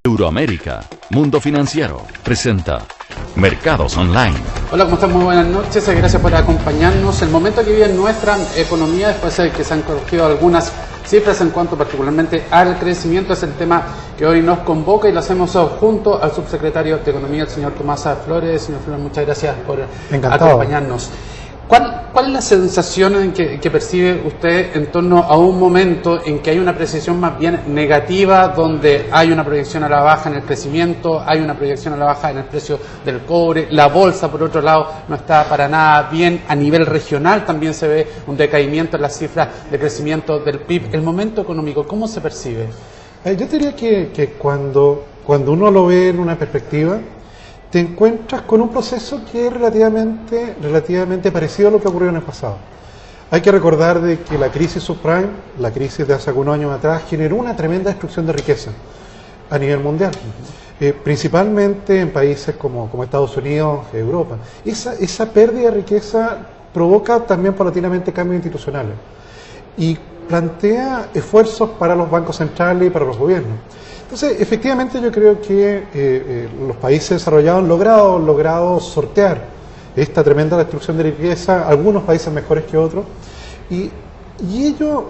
Euroamérica, Mundo Financiero, presenta Mercados Online. Hola, ¿cómo están? Muy buenas noches, gracias por acompañarnos. El momento que vive nuestra economía, después de que se han corregido algunas cifras en cuanto particularmente al crecimiento, es el tema que hoy nos convoca y lo hacemos junto al subsecretario de Economía, el señor Tomás Flores. Señor Flores, muchas gracias por acompañarnos. ¿Cuál es la sensación que percibe usted en torno a un momento en que hay una apreciación más bien negativa, donde hay una proyección a la baja en el crecimiento, hay una proyección a la baja en el precio del cobre, la bolsa por otro lado no está para nada bien, a nivel regional también se ve un decaimiento en las cifras de crecimiento del PIB? El momento económico, ¿cómo se percibe? Yo diría que cuando uno lo ve en una perspectiva, te encuentras con un proceso que es relativamente parecido a lo que ocurrió en el pasado. Hay que recordar de que la crisis subprime, la crisis de hace algunos años atrás, generó una tremenda destrucción de riqueza a nivel mundial, principalmente en países como Estados Unidos, Europa. Esa pérdida de riqueza provoca también paulatinamente cambios institucionales y plantea esfuerzos para los bancos centrales y para los gobiernos. Entonces, efectivamente, yo creo que los países desarrollados han logrado sortear esta tremenda destrucción de riqueza, algunos países mejores que otros, y ello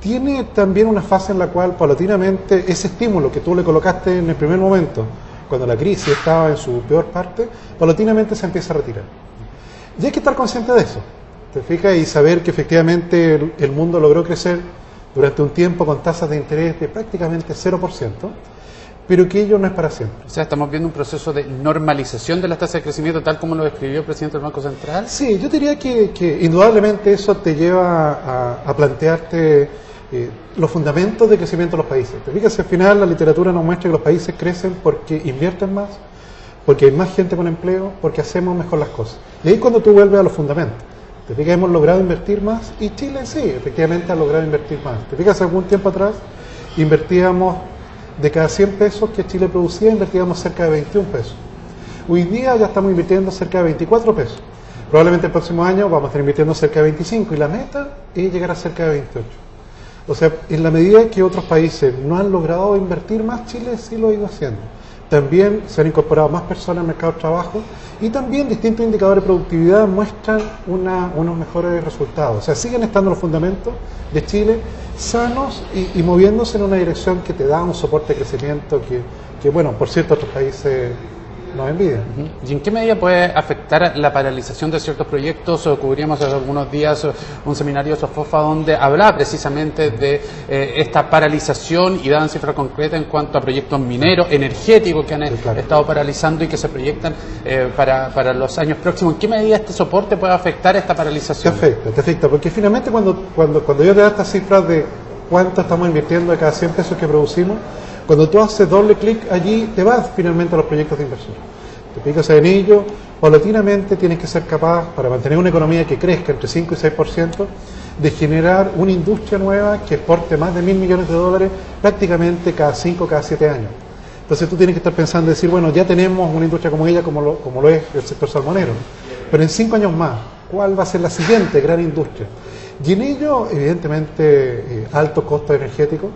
tiene también una fase en la cual, paulatinamente, ese estímulo que tú le colocaste en el primer momento, cuando la crisis estaba en su peor parte, paulatinamente se empieza a retirar. Y hay que estar consciente de eso, ¿te fijas? Y saber que efectivamente el mundo logró crecer durante un tiempo con tasas de interés de prácticamente 0%, pero que ello no es para siempre. O sea, estamos viendo un proceso de normalización de las tasas de crecimiento, tal como lo describió el presidente del Banco Central. Sí, yo diría que indudablemente eso te lleva a plantearte los fundamentos de crecimiento de los países. Te fijas, al final la literatura nos muestra que los países crecen porque invierten más, porque hay más gente con empleo, porque hacemos mejor las cosas. Y ahí cuando tú vuelves a los fundamentos. Te fijas, hemos logrado invertir más y Chile sí, efectivamente ha logrado invertir más. Te fijas, algún tiempo atrás invertíamos de cada 100 pesos que Chile producía, invertíamos cerca de 21 pesos. Hoy día ya estamos invirtiendo cerca de 24 pesos. Probablemente el próximo año vamos a estar invirtiendo cerca de 25 y la meta es llegar a cerca de 28. O sea, en la medida que otros países no han logrado invertir más, Chile sí lo ha ido haciendo. También se han incorporado más personas al mercado de trabajo y también distintos indicadores de productividad muestran unos mejores resultados. O sea, siguen estando los fundamentos de Chile sanos y moviéndose en una dirección que te da un soporte de crecimiento que bueno, por cierto, otros países nos envidian. ¿Y en qué medida puede afectar la paralización de ciertos proyectos? Cubríamos hace algunos días un seminario de SOFOFA donde hablaba precisamente de esta paralización y daban cifras concretas en cuanto a proyectos mineros, energéticos que han estado paralizando y que se proyectan para los años próximos. ¿En qué medida este soporte puede afectar esta paralización? Te afecta, porque finalmente cuando yo te doy estas cifras de cuánto estamos invirtiendo de cada 100 pesos que producimos, cuando tú haces doble clic allí, te vas finalmente a los proyectos de inversión. Te picas en ello, paulatinamente tienes que ser capaz, para mantener una economía que crezca entre 5 y 6%, de generar una industria nueva que exporte más de $1.000 millones prácticamente cada 5 o cada 7 años. Entonces tú tienes que estar pensando, decir, bueno, ya tenemos una industria como ella, como lo es el sector salmonero, pero en 5 años más, ¿cuál va a ser la siguiente gran industria? Y en ello, evidentemente, alto costo energético,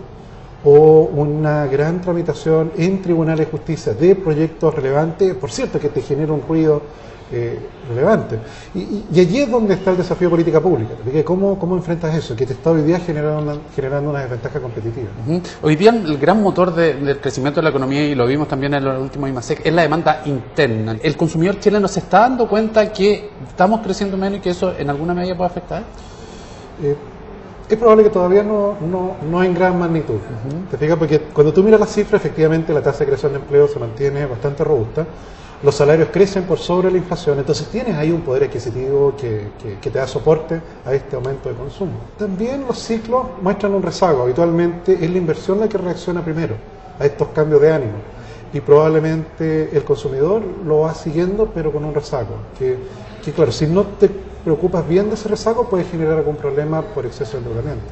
o una gran tramitación en tribunales de justicia de proyectos relevantes, por cierto, que te genera un ruido relevante. Y allí es donde está el desafío de política pública. ¿Cómo enfrentas eso? Que te está hoy día generando una desventaja competitiva. Hoy día el gran motor del crecimiento de la economía, y lo vimos también en los últimos IMASEC, es la demanda interna. ¿El consumidor chileno se está dando cuenta que estamos creciendo menos y que eso en alguna medida puede afectar? Es probable que todavía no en gran magnitud. ¿Te fijas? Porque cuando tú miras las cifras, efectivamente la tasa de creación de empleo se mantiene bastante robusta, los salarios crecen por sobre la inflación, entonces tienes ahí un poder adquisitivo que te da soporte a este aumento de consumo. También los ciclos muestran un rezago, habitualmente es la inversión la que reacciona primero a estos cambios de ánimo y probablemente el consumidor lo va siguiendo pero con un rezago, que claro, si no te preocupas bien de ese rezago puede generar algún problema por exceso de endeudamiento.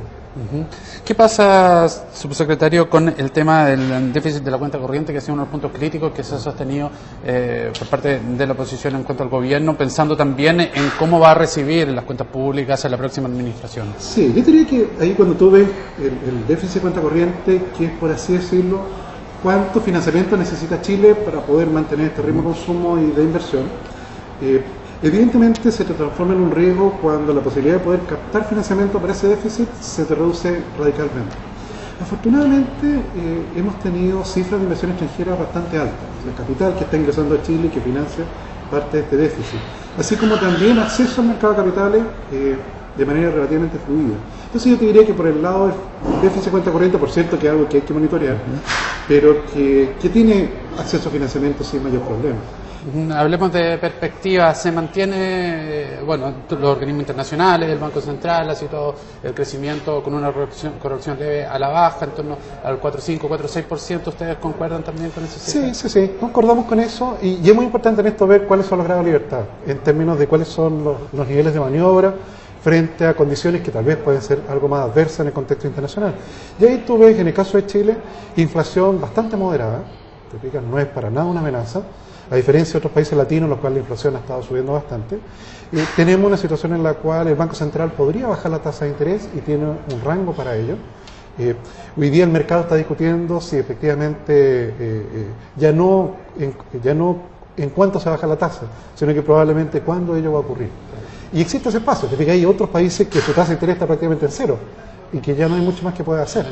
¿Qué pasa, subsecretario, con el tema del déficit de la cuenta corriente, que ha sido uno de los puntos críticos que se ha sostenido por parte de la oposición en cuanto al gobierno, pensando también en cómo va a recibir las cuentas públicas en la próxima administración? Sí, yo diría que ahí cuando tú ves el déficit de cuenta corriente, que es por así decirlo cuánto financiamiento necesita Chile para poder mantener este ritmo de consumo y de inversión. Evidentemente se te transforma en un riesgo cuando la posibilidad de poder captar financiamiento para ese déficit se te reduce radicalmente. Afortunadamente hemos tenido cifras de inversión extranjera bastante altas, el capital que está ingresando a Chile y que financia parte de este déficit, así como también acceso al mercado de capitales de manera relativamente fluida. Entonces yo te diría que por el lado del déficit de cuenta corriente, por cierto que es algo que hay que monitorear, pero que tiene acceso a financiamiento sin mayor problema. Hablemos de perspectiva, se mantiene, bueno, los organismos internacionales, el Banco Central, así todo el crecimiento con una corrección leve a la baja, en torno al 4,5, 4,6%, ¿ustedes concuerdan también con eso? Sí, concordamos con eso y es muy importante en esto ver cuáles son los grados de libertad, en términos de cuáles son los niveles de maniobra frente a condiciones que tal vez pueden ser algo más adversas en el contexto internacional. Y ahí tú ves, en el caso de Chile, inflación bastante moderada, te fijas, no es para nada una amenaza, a diferencia de otros países latinos en los cuales la inflación ha estado subiendo bastante. Tenemos una situación en la cual el Banco Central podría bajar la tasa de interés y tiene un rango para ello. Hoy día el mercado está discutiendo si efectivamente ya no en cuánto se baja la tasa, sino que probablemente cuándo ello va a ocurrir. Y existe ese espacio, te fijas, hay otros países que su tasa de interés está prácticamente en cero y que ya no hay mucho más que puede hacer,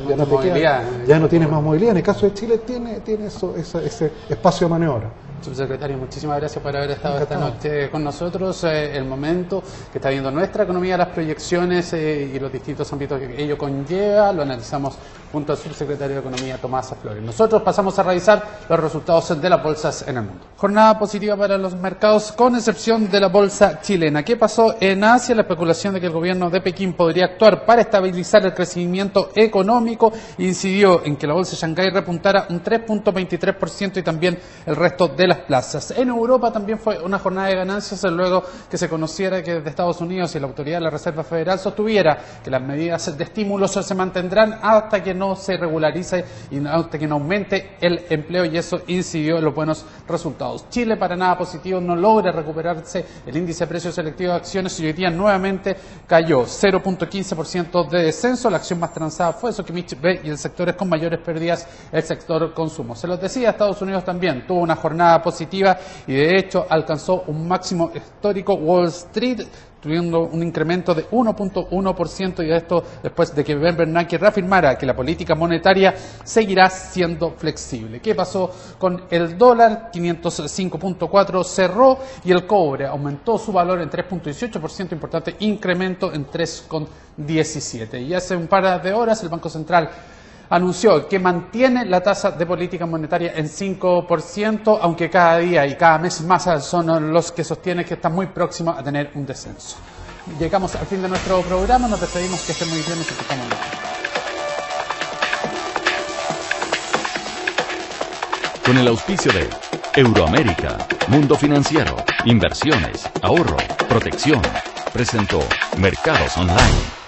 ya no tienes más movilidad. En el caso de Chile tiene ese espacio de maniobra. Subsecretario, muchísimas gracias por haber estado esta noche con nosotros. El momento que está viendo nuestra economía, las proyecciones y los distintos ámbitos que ello conlleva, lo analizamos junto al subsecretario de Economía, Tomás Flores. Nosotros pasamos a revisar los resultados de las bolsas en el mundo. Jornada positiva para los mercados, con excepción de la bolsa chilena. ¿Qué pasó en Asia? La especulación de que el gobierno de Pekín podría actuar para estabilizar el crecimiento económico incidió en que la bolsa de Shanghái repuntara un 3,23% y también el resto de las plazas. En Europa también fue una jornada de ganancias luego que se conociera que desde Estados Unidos y la autoridad de la Reserva Federal sostuviera que las medidas de estímulos se mantendrán hasta que no se regularice y hasta que no aumente el empleo, y eso incidió en los buenos resultados. Chile, para nada positivo, no logra recuperarse el índice de precios selectivos de acciones y hoy día nuevamente cayó 0,15% de descenso. La acción más transada fue Sokimich B y el sector es con mayores pérdidas el sector consumo. Se los decía, Estados Unidos también tuvo una jornada positiva y de hecho alcanzó un máximo histórico. Wall Street teniendo un incremento de 1,1% y de esto después de que Ben Bernanke reafirmara que la política monetaria seguirá siendo flexible. ¿Qué pasó con el dólar? 505,4 cerró y el cobre aumentó su valor en 3,18%, importante incremento en 3,17. Y hace un par de horas el Banco Central anunció que mantiene la tasa de política monetaria en 5%, aunque cada día y cada mes más son los que sostienen que está muy próximo a tener un descenso. Llegamos al fin de nuestro programa, nos despedimos, que estén muy bien, nos escuchamos mañana. Con el auspicio de Euroamérica, Mundo Financiero, Inversiones, Ahorro, Protección, presentó Mercados Online.